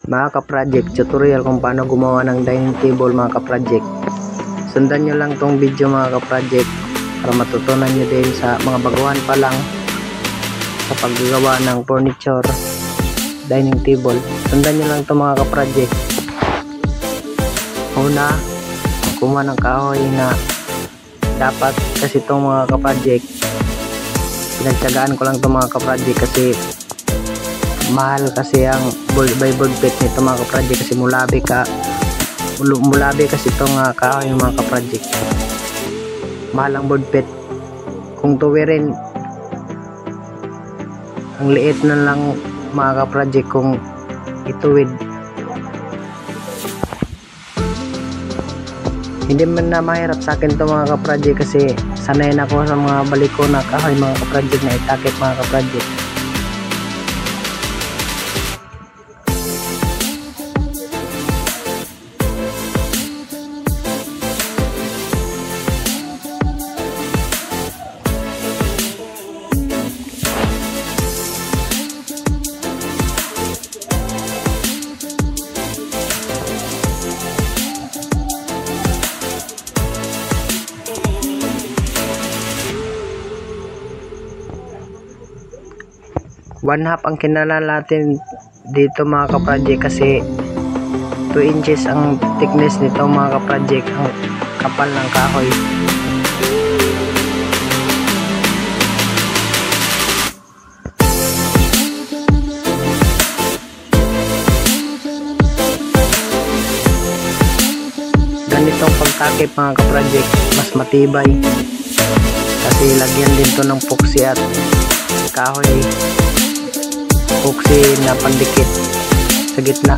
Mga ka-project, tutorial kung paano gumawa ng dining table mga ka-project. Sundan nyo lang tong video mga ka-project para matutunan nyo din sa mga baguhan pa lang sa paggagawa ng furniture, dining table. Sundan nyo lang to mga ka-project. Una, kumuha ng kahoy na dapat kasi itong mga ka-project. Pinagtyagaan ko lang itong mga ka-project kasi mahal kasi ang board pit nito mga ka-project kasi mulabi kasi itong kahoy mga ka-project. Mahal ang board pit. Kung tuwirin, ang liit na lang mga ka-project kung ituwid. Hindi man na mahirap sa akin to mga ka-project kasi sanay na ako sa mga baliko na kahoy mga ka-project na itakip mga ka-project. One half ang kinala natin dito mga ka-project kasi 2 inches ang thickness nito mga ka-project, ang kapal ng kahoy. Ganitong pagtakip mga ka-project mas matibay kasi lagyan din to ng puksi at kahoy, puksi na pandikit sa gitna.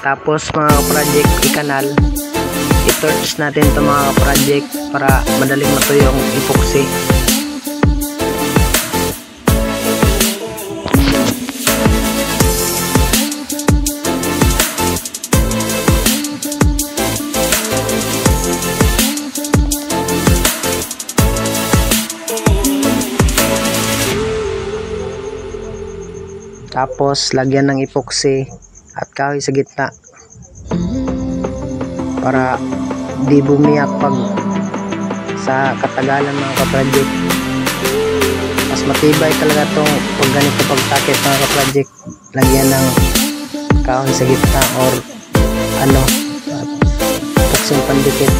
Tapos mga ka-project, ikanal, i-torch natin ito mga ka-project para madaling matuyo yung epoxy. Tapos lagyan ng epoxy at kahoy sa gitna para di bumiyak pag sa katagalan mga ka-project. Mas matibay talaga itong pag ganito pagtakip mga ka-project. Lagyan ng kahoy sa gitna or epoxy pandikit,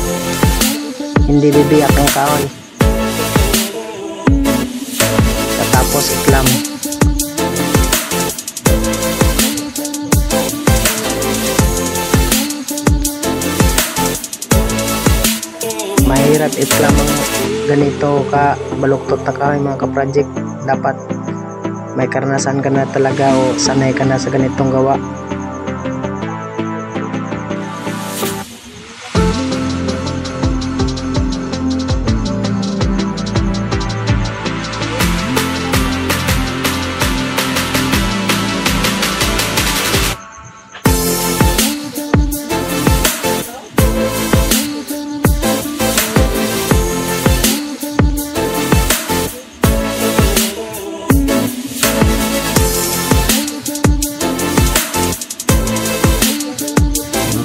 hindi bibiyak ang kahoy. Tapos iklam. Mahirap lamang ganito ka baluktot na kahoy mga ka-project. Dapat may karanasan ka na talaga o sanay ka na sa ganitong gawa.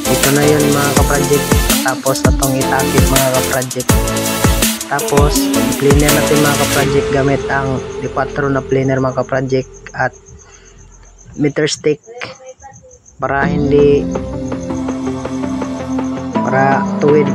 Ito na yun mga ka-project. Tapos atong itakip mga ka-project. Tapos planer natin mga ka-project gamit ang D4 na planer mga ka-project at meter stick para tuwid.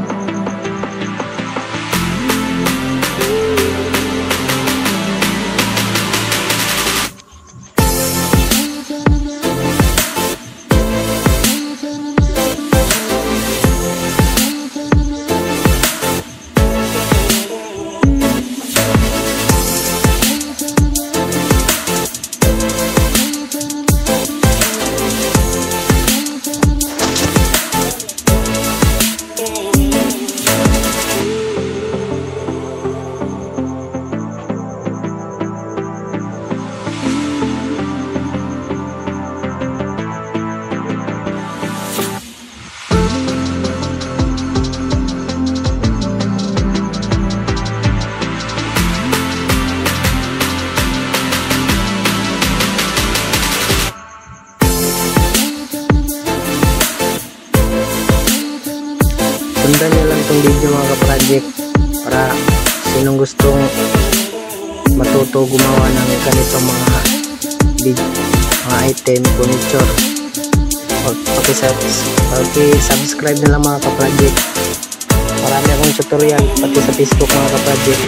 sundan nyo lang tong video mga ka-project para sinong gustong matuto gumawa ng ganitong mga item, furniture. Paki-subscribe na lang mga ka-project. Marami akong tutorial pati sa Facebook mga ka-project.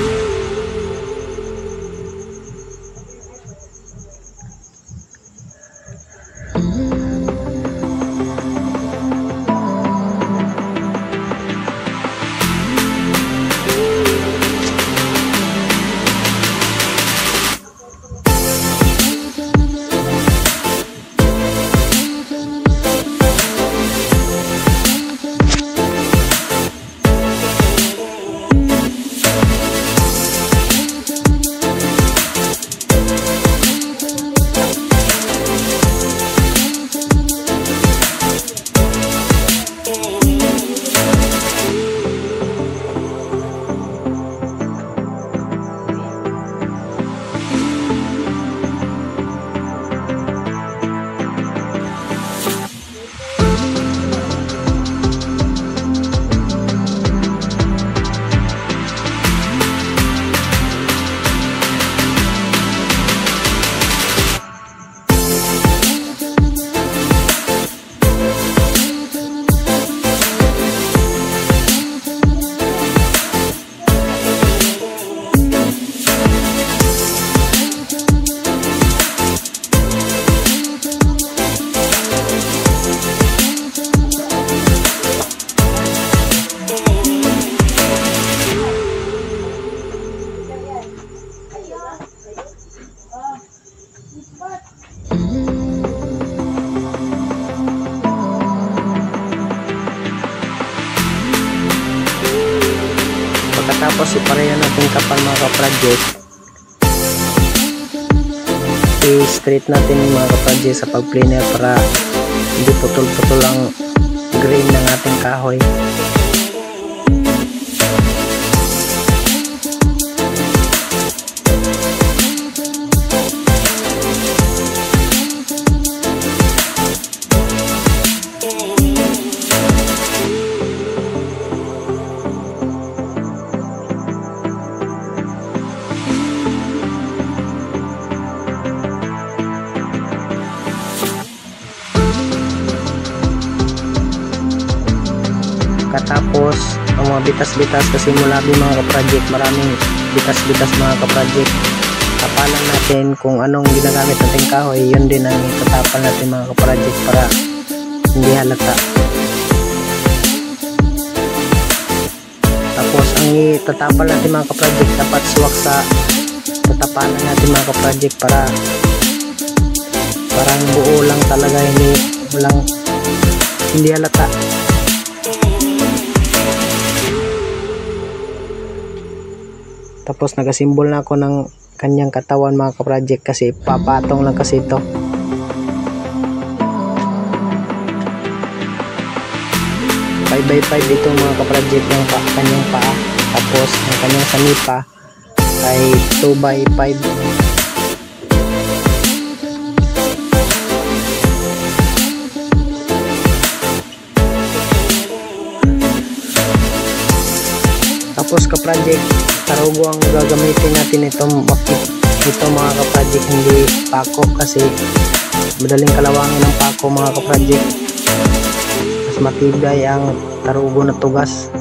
Pagkatapos iparehan natin kapal mga ka-project, i-straight natin mga ka-project sa pag-planer para hindi putol-putol ang grain ng ating kahoy. Katapos ang mga bitas-bitas, kasi mula mga ka-project maraming bitas-bitas mga ka-project, tapalan natin kung anong ginagamit natin kahoy, yun din ang tatapal natin mga ka-project para hindi halata. Tapos ang itatapal natin mga ka-project, dapat suwak sa tatapalan natin mga ka-project para parang buo lang talaga, hindi halata. Tapos nagasimbol na ako ng kanyang katawan mga ka-project kasi papatong lang kasi ito. 5x5 dito mga ka-project ng kanyang paa. Tapos ang kanyang sanipa ay 2x5. Tapos ka-project, tarugo ang gagamitin natin itong mga ka-project, hindi pako kasi madaling kalawangin ng pako mga ka-project. Mas matibay ang tarugo na tugas.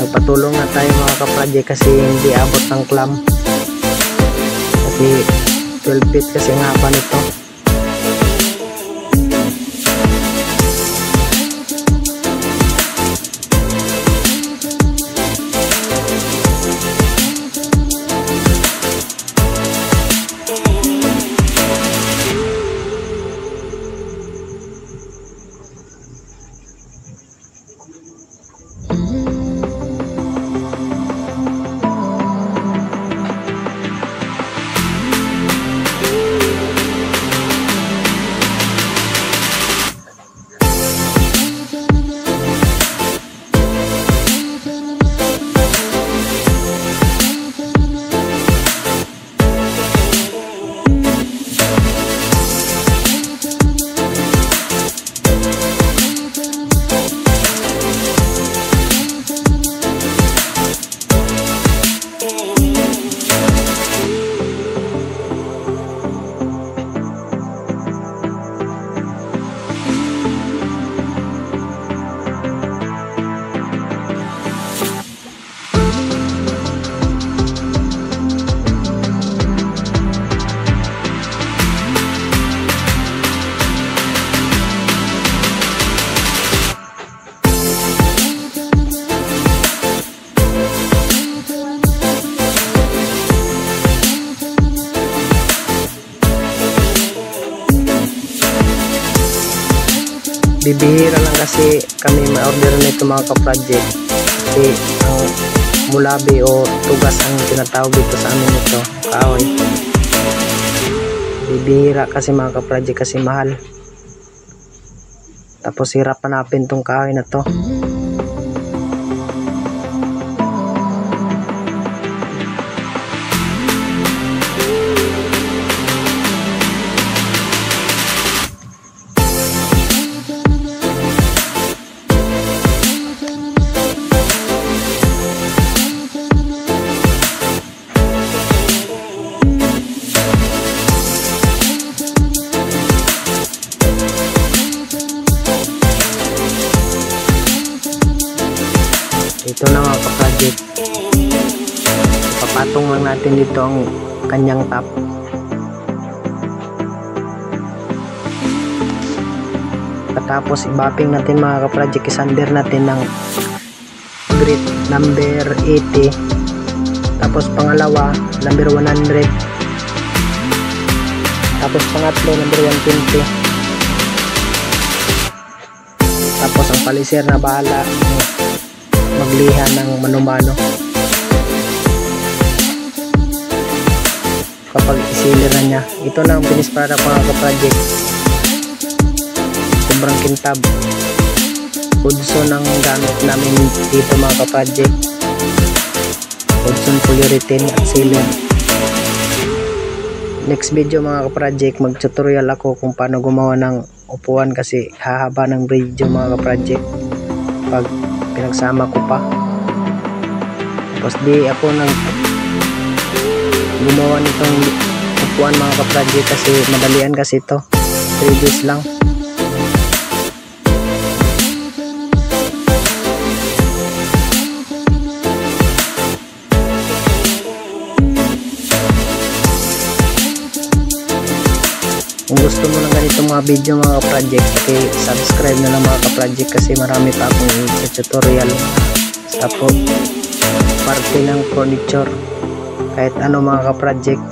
Nagpatulong na tayo mga ka-project kasi hindi abot ng clamp kasi 12 feet kasi ang haba nito. bibihira lang kasi kami ma-order nito mga ka-project, kasi ang mulabi o tugas ang tinatawag dito sa amin nito, kahoy. Bibihira kasi mga ka-project kasi mahal, tapos hirap hanapin tong kahoy na to. Ito na mga ka-project, papatong lang natin dito ang kanyang top. Tapos i-bapping natin mga ka-project, isander natin ng grit number 80, tapos pangalawa number 100, tapos pangatlo number 120, tapos ang paliser na bahala magliha ng mano-mano kapag isilir na niya. Ito na ang finish product mga ka-project, sobrang kintab. Hudson ang gamit namin dito mga ka-project, Hudson polyurethane at sealer. Next video mga ka-project, mag-tutorial ako kung paano gumawa ng upuan kasi hahaba ng video mga ka-project pag pinagsama ko pa. Tapos di ako gumawa nitong upuan mga ka-project kasi madalian kasi ito, 3 days lang. Kung gusto mo ng ganitong mga video mga ka-project, subscribe na lang mga ka-project kasi marami pa akong tutorial sa parte ng furniture, kahit ano mga ka-project.